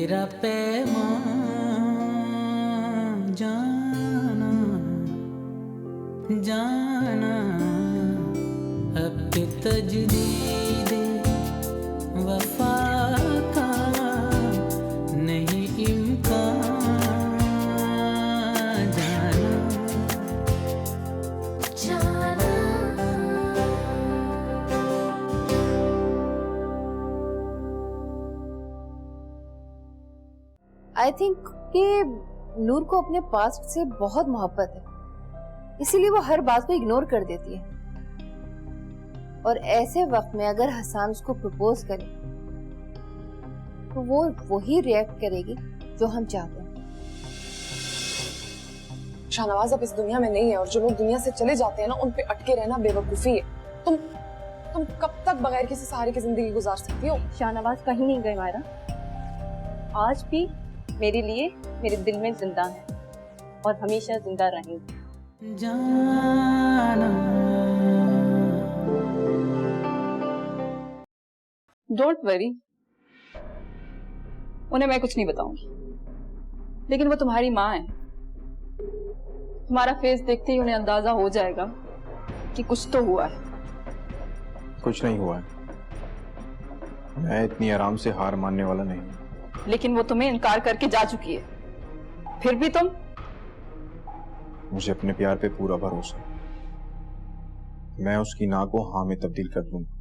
तेरा पैमान जाना जाना अब के तजदीद वफा का नहीं इम्कान जाना जाना। आई थिंक कि नूर को अपने पास्ट से बहुत मोहब्बत है, इसीलिए वो हर बात को इग्नोर कर देती है। और ऐसे वक्त में अगर हसन उसको प्रपोज करे तो वो वही रिएक्ट करेगी जो हम चाहते हैं। शाहनवाज अब इस दुनिया में नहीं है और जो लोग दुनिया से चले जाते हैं ना, उन पे अटके रहना बेवकूफी है। तुम कब तक बगैर किसी सहारे की जिंदगी गुजार सकती हो? शाहनवाज कहीं नहीं गए मायरा, आज भी मेरे लिए मेरे दिल में जिंदा है और हमेशा जिंदा रहेंगे। जाना डोंट वरी, उन्हें मैं कुछ नहीं बताऊंगी, लेकिन वो तुम्हारी माँ है। तुम्हारा फेस देखते ही उन्हें अंदाजा हो जाएगा कि कुछ तो हुआ है। कुछ नहीं हुआ है, मैं इतनी आराम से हार मानने वाला नहीं। लेकिन वो तुम्हें इनकार करके जा चुकी है, फिर भी तुम। मुझे अपने प्यार पे पूरा भरोसा है, मैं उसकी ना को हाँ में तब्दील कर दूंगा।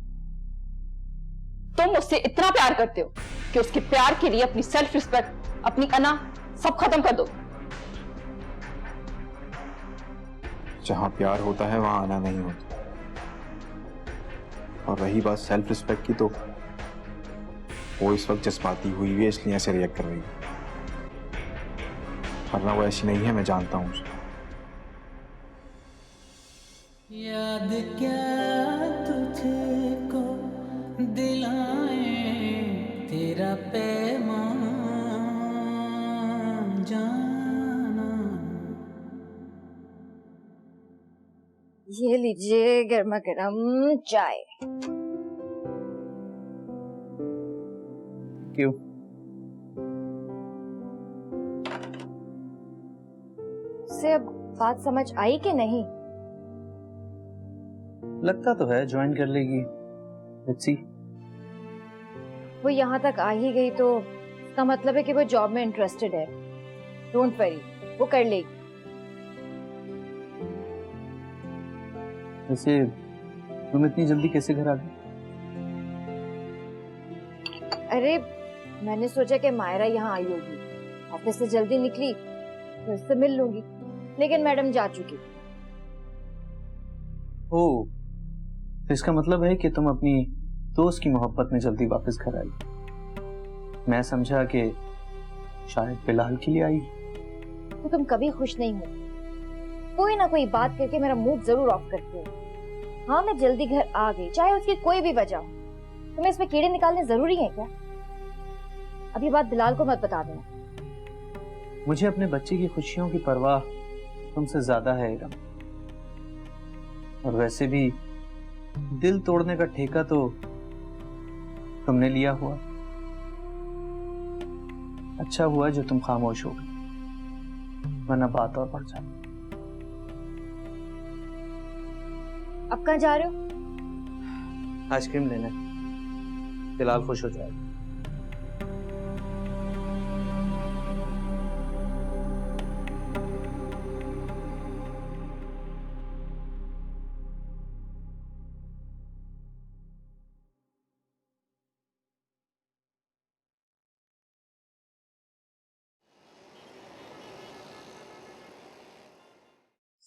तुम उससे इतना प्यार करते हो कि उसके प्यार के लिए अपनी सेल्फ रिस्पेक्ट, अपनी अना सब खत्म कर दो। जहां प्यार होता है वहां आना नहीं होता। और रही बात सेल्फ रिस्पेक्ट की, तो वो इस वक्त जज्बाती हुई है, इसलिए ऐसे रिएक्ट कर रही है, वरना वो ऐसी नहीं है, मैं जानता हूं उसे। याद क्या तुझको दिलाए तेरा पैमान जाना। ये लीजिए गर्मा गर्म चाय। क्यों? से अब बात समझ आई कि नहीं? लगता तो है ज्वाइन कर लेगी। Let's see. वो यहाँ तक आ ही गई तो इसका मतलब है कि वो जॉब में इंटरेस्टेड है। डोंट वरी, वो कर लेगी। वैसे तुम इतनी जल्दी कैसे घर आ गई? अरे मैंने सोचा कि मायरा यहाँ आई होगी, ऑफिस से जल्दी निकली तो उससे मिल लूंगी, लेकिन मैडम जा चुकी। ओह, तो इसका मतलब है कि तुम अपनी दोस्त की मोहब्बत में जल्दी वापस घर आई। मैं समझा कि शायद फिलहाल के लिए आई। तो तुम कभी खुश नहीं हो, कोई ना कोई बात करके मेरा मूड जरूर ऑफ करते हो। हाँ, मैं जल्दी घर आ गई, चाहे उसकी कोई भी वजह हो। तुम्हें इसमें कीड़े निकालने जरूरी है क्या? अभी बात बिलाल को मत बता देना। मुझे अपने बच्चे की खुशियों की परवाह तुमसे ज्यादा है इरम। और वैसे भी दिल तोड़ने का ठेका तो तुमने लिया हुआ। अच्छा हुआ जो तुम खामोश हो गए, वरना बात और बढ़ जाती। अब कहाँ जा रहे हो? आइसक्रीम लेने, फिलहाल खुश हो जाएगा।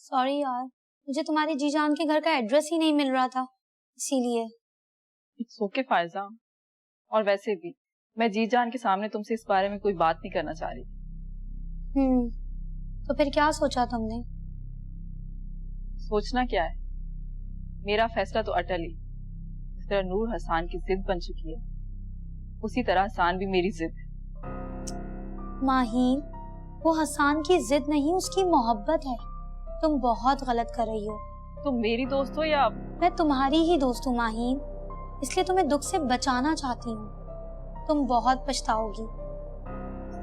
सॉरी यार, मुझे तुम्हारे जीजान के घर का एड्रेस ही नहीं मिल रहा था, इसीलिए। इट्स ओके फायजा, और वैसे भी मैं जीजान के सामने तुमसे इस बारे में कोई बात नहीं करना चाह रही। तो फिर क्या सोचा तुमने? सोचना क्या है, मेरा फैसला तो अटल ही। जिस तरह नूर हसन की जिद बन चुकी है, उसी तरह हसन भी मेरी जिद है। माहीन, वो हसन की जिद नहीं, उसकी मोहब्बत है। तुम बहुत गलत कर रही हो। तुम मेरी दोस्त हो या? मैं तुम्हारी ही दोस्त हूँ माहीन, इसलिए तुम्हें दुख से बचाना चाहती हूँ। तुम बहुत पछताओगी।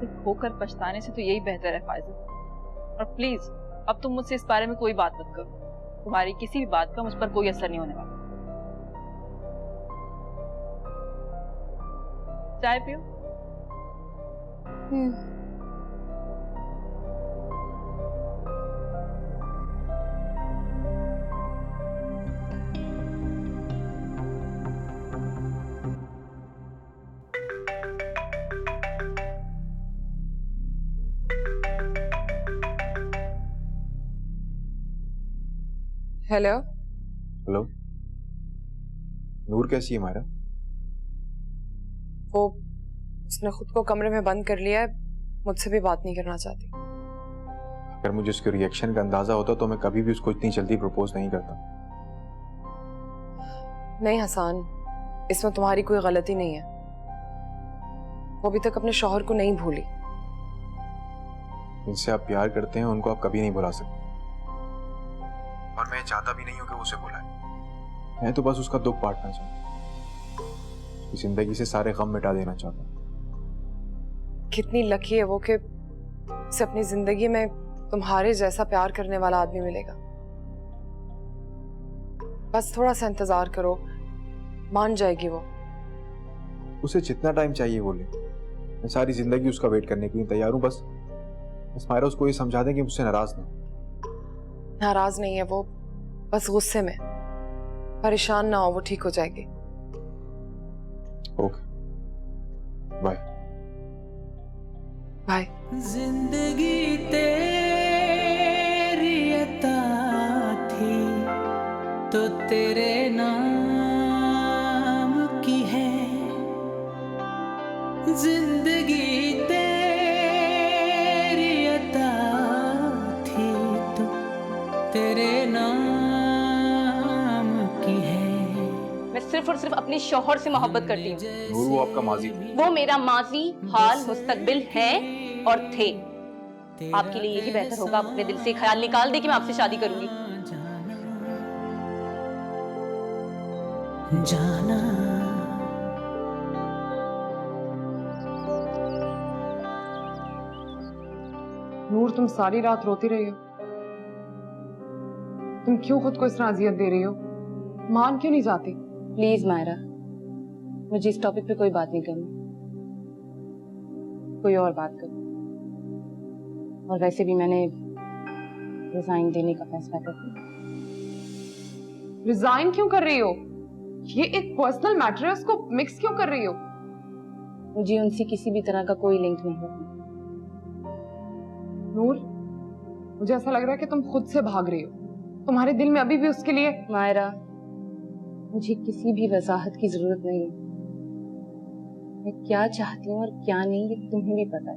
से खोकर पछताने से तो यही बेहतर है फाइजा। और प्लीज अब तुम मुझसे इस बारे में कोई बात मत करो। तुम्हारी किसी भी बात का मुझ पर कोई असर नहीं होने वाला। चाय पियो। हेलो। हेलो, नूर कैसी है मायरा? वो उसने खुद को कमरे में बंद कर लिया है, मुझसे भी बात नहीं करना चाहती। अगर मुझे उसके रिएक्शन का अंदाजा होता तो मैं कभी भी उसको इतनी जल्दी प्रपोज नहीं करता। नहीं हसान, इसमें तुम्हारी कोई गलती नहीं है। वो अभी तक अपने शौहर को नहीं भूली। जिनसे आप प्यार करते हैं उनको आप कभी नहीं भुला सकते, और मैं चाहता भी नहीं हूं कि वो उसे भुलाए। मैं तो बस उसका दुख बांटना चाहता हूं, जिंदगी से सारे गम मिटा देना चाहता हूं। कितनी लकी है वो कि उसे अपनी जिंदगी में तुम्हारे जैसा प्यार करने वाला आदमी मिलेगा। बस थोड़ा सा इंतजार करो, मान जाएगी वो। उसे जितना टाइम चाहिए वो ले, मैं सारी जिंदगी उसका वेट करने के लिए तैयार हूं। बस मायरा उसको ये समझा दें कि मुझसे नाराज ना। नाराज नहीं है वो, बस गुस्से में। परेशान ना हो, वो ठीक हो जाएगी। Okay, bye bye. जिंदगी तेरी अता थी तो तेरे नाम की है। जिंदगी तेरी अता थी तो तेरे नाम की है। मैं सिर्फ और सिर्फ अपने शौहर से मोहब्बत करती हूँ। नूर, वो आपका माजी था। वो मेरा माजी, हाल, मुस्तकबिल है और थे। आपके लिए यही बेहतर होगा आप अपने दिल से ख्याल निकाल दे कि मैं आपसे शादी करूंगी। जाना नूर, तुम सारी रात रोती रही हो। तुम क्यों खुद को इस तरह अजियत दे रही हो? मान क्यों नहीं जाती? प्लीज मायरा, मुझे इस टॉपिक पे कोई बात नहीं करनी, कोई और बात करो। और वैसे भी मैंने रिजाइन देने का फैसला कर लिया। रिजाइन क्यों कर रही हो? ये एक पर्सनल मैटर है, उसको मिक्स क्यों कर रही हो? मुझे उनसे किसी भी तरह का कोई लिंक नहीं है। नूर, मुझे ऐसा लग रहा है कि तुम खुद से भाग रही हो। तुम्हारे दिल में अभी भी उसके लिए। मायरा, मुझे किसी भी वजाहत की जरूरत नहीं है। मैं क्या चाहती हूँ और क्या नहीं ये तुम्हें भी पता है,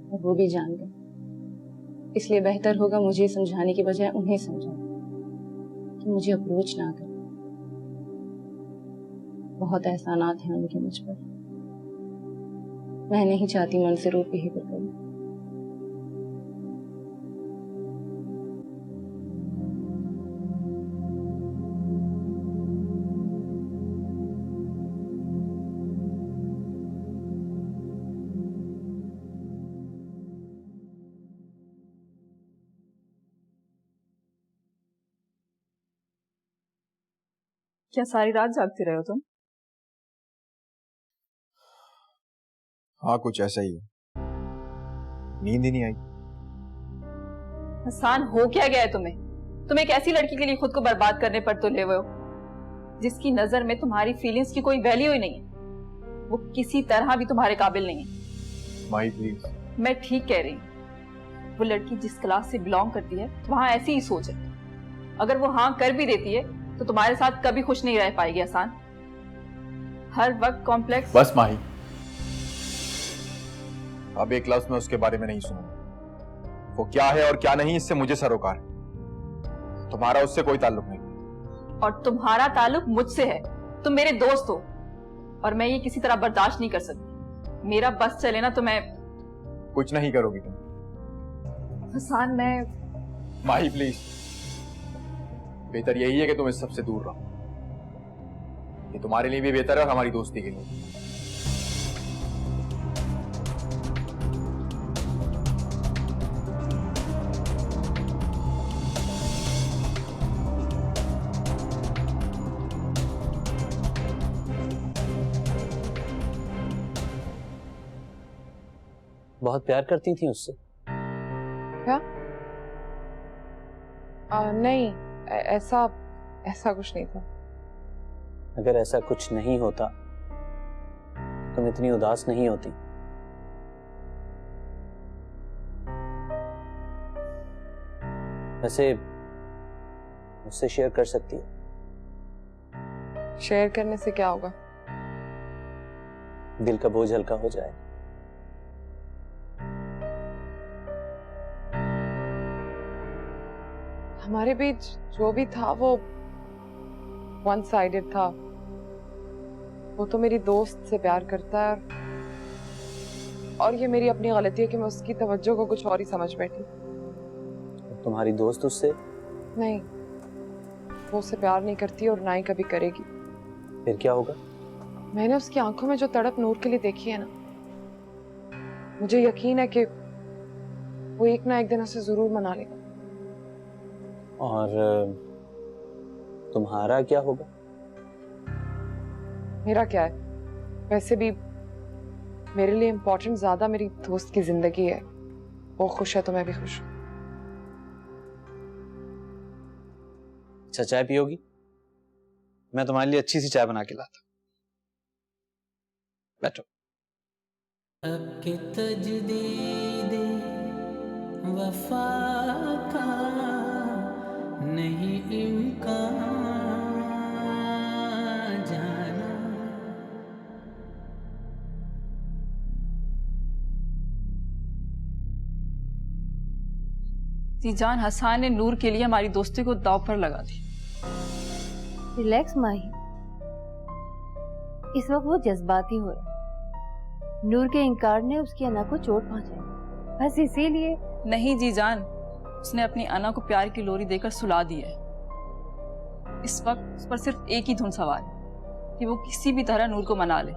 और वो भी जान गए। इसलिए बेहतर होगा मुझे समझाने की बजाय उन्हें समझाना कि मुझे अप्रोच ना करें। बहुत एहसानात हैं उनके मुझ पर। मैं नहीं चाहती मैं उनसे रूड बिहेवियर करूं। क्या सारी रात जागते रहे हो तुम? हाँ, कुछ ऐसा ही है। नींद ही नहीं आई। हसान, हो क्या गया है तुम्हें? तुम एक ऐसी लड़की के लिए खुद को बर्बाद करने पर तुले हुए हो जिसकी नजर में तुम्हारी फीलिंग्स की कोई वैल्यू ही नहीं है। वो किसी तरह भी तुम्हारे काबिल नहीं है। माही प्लीज। मैं ठीक कह रही हूँ। वो लड़की जिस क्लास से बिलोंग करती है वहां ऐसी ही सोच है। अगर वो हाँ कर भी देती है तो तुम्हारे साथ कभी खुश नहीं रह पाएगी हसान। हर वक्त कॉम्प्लेक्स। बस माही, अब एक लफ्ज में उसके बारे में नहीं सुनूंगा। वो क्या है और क्या नहीं इससे मुझे सरोकार है। तुम्हारा उससे कोई ताल्लुक नहीं। और तुम्हारा ताल्लुक मुझसे है। तुम मेरे दोस्त हो और मैं ये किसी तरह बर्दाश्त नहीं कर सकती। मेरा बस चले ना तो मैं। कुछ नहीं करोगी तुम। हसान, मैं। माही प्लीज, बेहतर यही है कि तुम इस सबसे दूर रहो। ये तुम्हारे लिए भी बेहतर है और हमारी दोस्ती के लिए। बहुत प्यार करती थी उससे। क्या? नहीं, ऐसा ऐसा कुछ नहीं था। अगर ऐसा कुछ नहीं होता तुम इतनी उदास नहीं होती। वैसे मुझसे शेयर कर सकती हो। शेयर करने से क्या होगा? दिल का बोझ हल्का हो जाए। हमारे बीच जो भी था वो वन साइडेड था। वो तो मेरी दोस्त से प्यार करता है और ये मेरी अपनी गलती है कि मैं उसकी तवज्जो को कुछ और ही समझ बैठी। तुम्हारी दोस्त उससे? नहीं, वो उससे प्यार नहीं करती और ना ही कभी करेगी। फिर क्या होगा? मैंने उसकी आंखों में जो तड़प नूर के लिए देखी है ना, मुझे यकीन है कि वो एक ना एक दिन उसे जरूर मना लेगा। और तुम्हारा क्या होगा? मेरा क्या है? वैसे भी मेरे लिए इम्पोर्टेंट ज्यादा मेरी दोस्त की जिंदगी है। वो खुश है तो मैं भी खुश हूँ। अच्छा, चाय पियोगी? मैं तुम्हारे लिए अच्छी सी चाय बना के लाता। बैठो। अब के तजदीद वफा का नहीं इम्कान जाना। जीजान, हसन ने नूर के लिए हमारी दोस्ती को दांव पर लगा दी। रिलैक्स माही, इस वक्त वो जज्बाती हो रहा है। नूर के इनकार ने उसकी अना को चोट पहुंचाई, बस इसीलिए। नहीं जीजान, उसने अपनी अना को प्यार की लोरी देकर सुला दी है। इस वक्त उस पर सिर्फ एक ही धुन सवार है कि वो किसी भी तरह नूर को मना ले।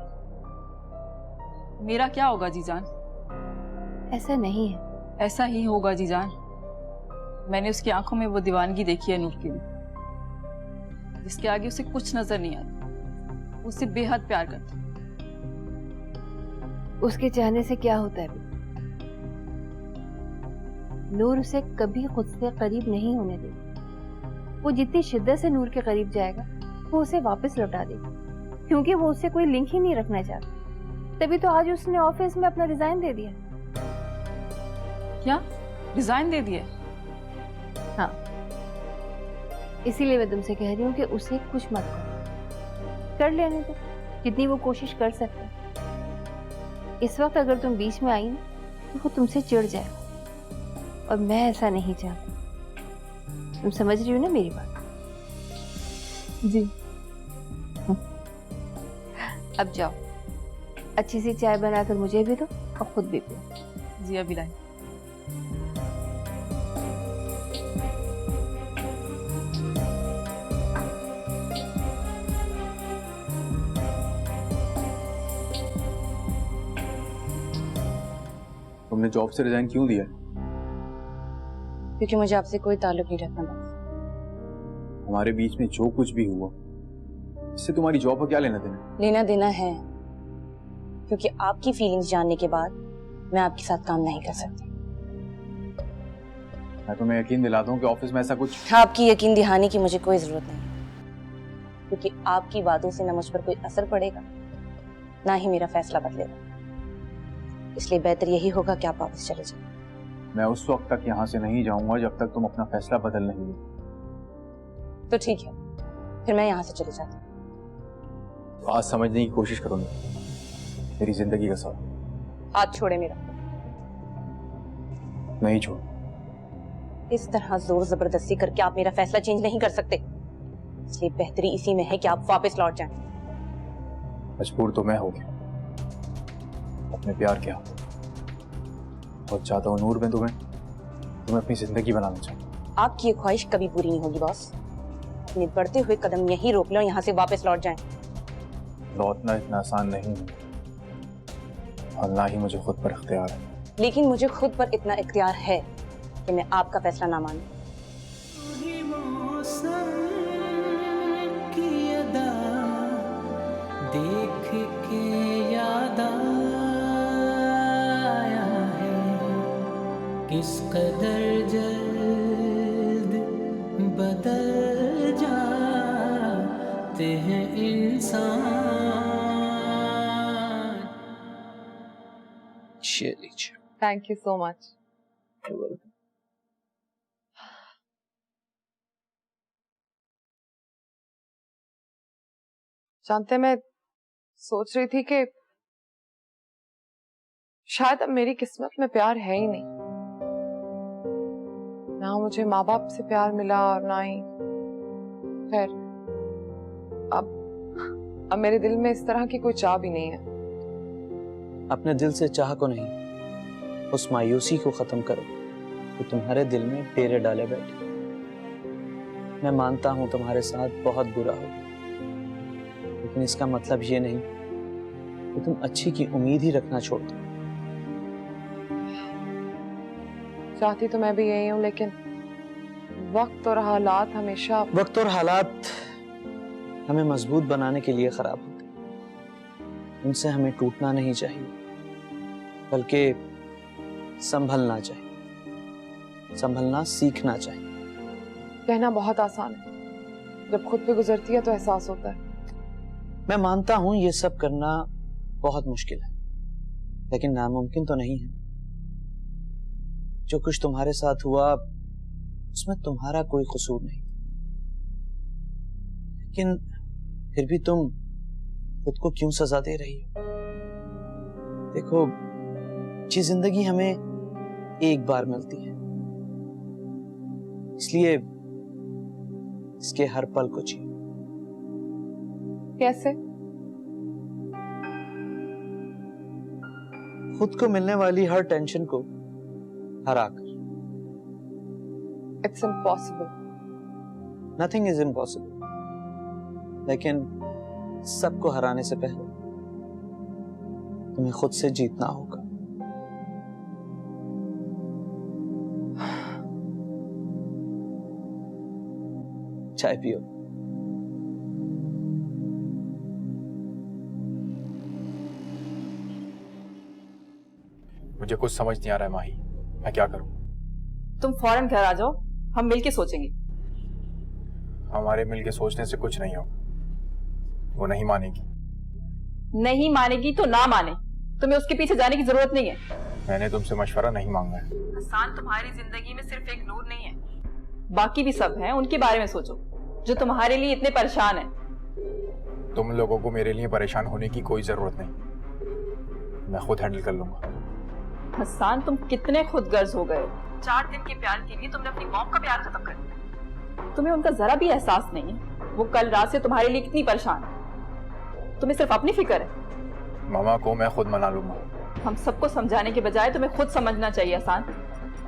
मेरा क्या होगा जीजान? ऐसा नहीं है। ऐसा ही होगा जीजान। मैंने उसकी आंखों में वो दीवानगी देखी है नूर के लिए, जिसके आगे उसे कुछ नजर नहीं आता। वो उसे बेहद प्यार करता। उसके चाहने से क्या होता है? नूर उसे कभी खुद से करीब नहीं होने देगी। वो जितनी शिद्दत से नूर के करीब जाएगा वो उसे वापस लौटा देगी, क्योंकि वो उससे कोई लिंक ही नहीं रखना चाहता। तभी तो आज उसने ऑफिस में अपना रिजाइन दे दिया। क्या रिजाइन दे दिया? हाँ, इसीलिए मैं तुमसे कह रही हूँ कि उसे कुछ मत करो, कर लेने दो जितनी वो कोशिश कर सकता है। इस वक्त अगर तुम बीच में आई ना तो वो तुमसे चिढ़ जाए, और मैं ऐसा नहीं चाहती। तुम समझ रही हो ना मेरी बात? जी। अब जाओ, अच्छी सी चाय बनाकर मुझे भी दो और खुद भी पियो। जी अभी लाई। तुमने जॉब से रिजाइन क्यों दिया? क्योंकि मुझे आपसे कोई ताल्लुक नहीं रखना बस। हमारे बीच में जो कुछ भी हुआ इससे तुम्हारी जॉब का क्या लेना देना? लेना देना है, क्योंकि आपकी फीलिंग्स जानने के बाद मैं आपके साथ काम नहीं कर सकती। मैं तुम्हें यकीन दिलाता हूँ कि ऑफिस में ऐसा कुछ। आपकी यकीन दिहाने की मुझे कोई जरूरत नहीं, क्योंकि आपकी बातों से न मुझ पर कोई असर पड़ेगा ना ही मेरा फैसला बदलेगा। इसलिए बेहतर यही होगा कि आप वापस चले जाएं। मैं उस वक्त तक यहाँ से नहीं जाऊंगा जब तक तुम अपना फैसला बदल नहीं लो। तो ठीक है, फिर मैं यहाँ से चले जाती हूँ। तो आज समझने की कोशिश करो मेरी जिंदगी का सवाल। हाथ छोड़े मेरा। नहीं छोड़। इस तरह जोर जबरदस्ती करके आप मेरा फैसला चेंज नहीं कर सकते, इसलिए बेहतरी इसी में है कि आप वापस लौट जाएं। मजबूर तो मैं हो गया अपने प्यार के हाथ। बहुत चाहता हूँ नूर, मैं तुम्हें अपनी जिंदगी बनाना चाहता। आपकी ये ख्वाहिश कभी पूरी नहीं होगी बॉस। अपने बढ़ते हुए कदम यहीं रोक लें और यहाँ से वापस लौट जाएं। लौटना इतना आसान नहीं है, और ना ही मुझे खुद पर इख्तियार है। लेकिन मुझे खुद पर इतना इख्तियार है कि मैं आपका फैसला ना मानूं। ही मौसम की अदा देख के याद आया है। किस कदर जल्द बदल जाते हैं इंसान। लीजिए। Thank you so much. जानते, मैं सोच रही थी कि शायद अब मेरी किस्मत में प्यार है ही नहीं। ना मुझे माँ बाप से प्यार मिला और ना ही खैर अब मेरे दिल में इस तरह की कोई चाह भी नहीं है। अपने दिल से चाह को नहीं, उस मायूसी को खत्म करो तो तुम्हारे दिल में डेरे डाले बैठे। मैं मानता हूं तुम्हारे साथ बहुत बुरा हो, लेकिन इसका मतलब ये नहीं कि तुम अच्छी की उम्मीद ही रखना छोड़ दो। चाहती तो मैं भी यही हूँ, लेकिन वक्त और हालात हमेशा वक्त और हालात हमें मजबूत बनाने के लिए खराब होते, उनसे हमें टूटना नहीं चाहिए, बल्कि संभलना चाहिए, संभलना सीखना चाहिए। कहना बहुत आसान है, जब खुद पे गुजरती है तो एहसास होता है। मैं मानता हूं ये सब करना बहुत मुश्किल है, लेकिन नामुमकिन तो नहीं है। जो कुछ तुम्हारे साथ हुआ उसमें तुम्हारा कोई कसूर नहीं, लेकिन फिर भी तुम खुद को क्यों सजा दे रही हो? देखो, ये जिंदगी हमें एक बार मिलती है, इसलिए इसके हर पल को जियो। कैसे? खुद को मिलने वाली हर टेंशन को हराकर। It's impossible. Nothing is impossible, लेकिन सबको हराने से पहले तुम्हें खुद से जीतना होगा। चाय पियो। मुझे कुछ समझ नहीं आ रहा है माही, मैं क्या करूं? तुम फौरन घर आ जाओ, हम मिलके सोचेंगे। हमारे मिलके सोचने से कुछ नहीं होगा, वो नहीं मानेगी। नहीं मानेगी तो ना माने, तुम्हें उसके पीछे जाने की जरूरत नहीं है। मैंने तुमसे मशवरा नहीं मांगा है। हसन तुम्हारी जिंदगी में सिर्फ एक नूर नहीं है, बाकी भी सब हैं, उनके बारे में सोचो जो तुम्हारे लिए इतने परेशान हैं। तुम लोगों को मेरे लिए परेशान होने की कोई जरूरत नहीं, मैं खुद हैंडल कर लूंगा। हसन तुम कितने खुदगर्ज हो गए। 4 दिन के प्यार के लिए तुमने अपनी मॉम का प्यार खत्म कर दिया। तुम्हें उनका जरा भी एहसास नहीं है, वो कल रात से तुम्हारे लिए कितनी परेशान है। तुम्हें सिर्फ अपनी फिक्र है। मामा को मैं खुद मना लूंगा। हम सबको समझाने के बजाय तुम्हें खुद समझना चाहिए हसन।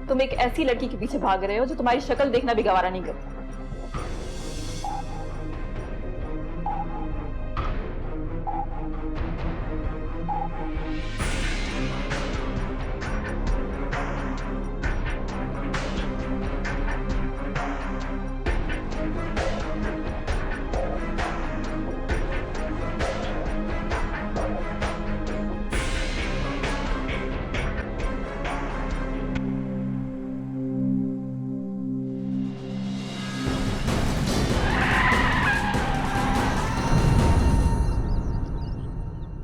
तुम एक ऐसी लड़की के पीछे भाग रहे हो जो तुम्हारी शक्ल देखना भी गवारा नहीं करती।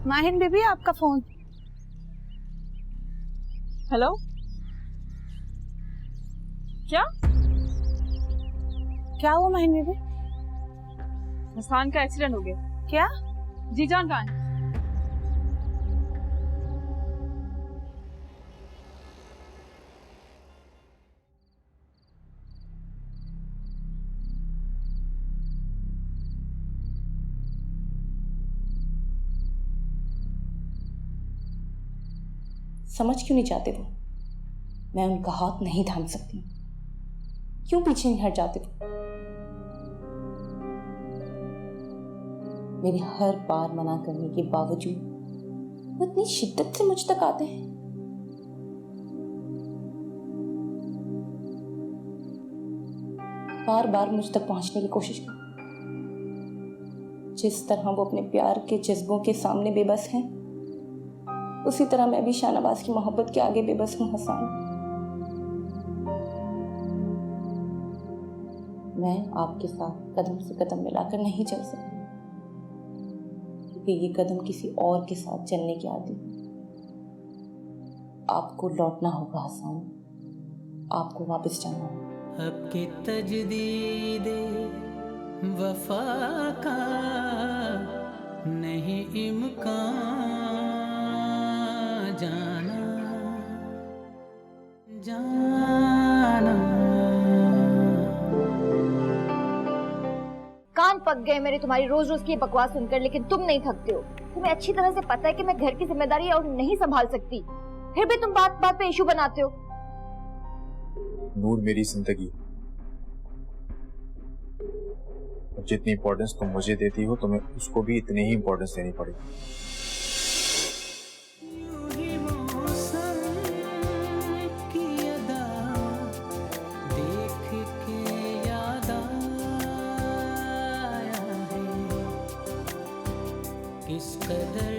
माहिन बेबी, आपका फोन। हेलो, क्या हुआ माहिन बेबी? हसन का एक्सीडेंट हो गया। क्या? जीजान कहाँ है? समझ क्यों नहीं चाहते वो? मैं उनका हाथ नहीं थाम सकती, क्यों पीछे नहीं हट जाते वो? मेरी हर बार मना करने के बावजूद वो इतनी शिद्दत से मुझ तक आते हैं। बार बार मुझ तक पहुंचने की कोशिश कर। जिस तरह वो अपने प्यार के जज्बों के सामने बेबस हैं, उसी तरह मैं भी शाहनवाज की मोहब्बत के आगे बेबस हूँ हसन। मैं आपके साथ कदम से कदम मिलाकर नहीं चल सकती, क्योंकि ये कदम किसी और के साथ चलने की आदत है। आपको लौटना होगा हसन, आपको वापस जाना होगा। अब की तजदीदे वफा का नहीं इम्कान, जाना जाना। कान पक गए मेरे तुम्हारी रोज रोज की बकवास सुनकर, लेकिन तुम नहीं थकते हो। तुम्हें अच्छी तरह से पता है कि मैं घर की जिम्मेदारी और नहीं संभाल सकती, फिर भी तुम बात बात पे इशू बनाते हो। नूर मेरी जिंदगी, जितनी इंपॉर्टेंस तुम मुझे देती हो तुम्हें उसको भी इतनी ही इंपॉर्टेंस देनी पड़ेगी। यूं ही मौसम की अदा देख के याद आया है, किस कदर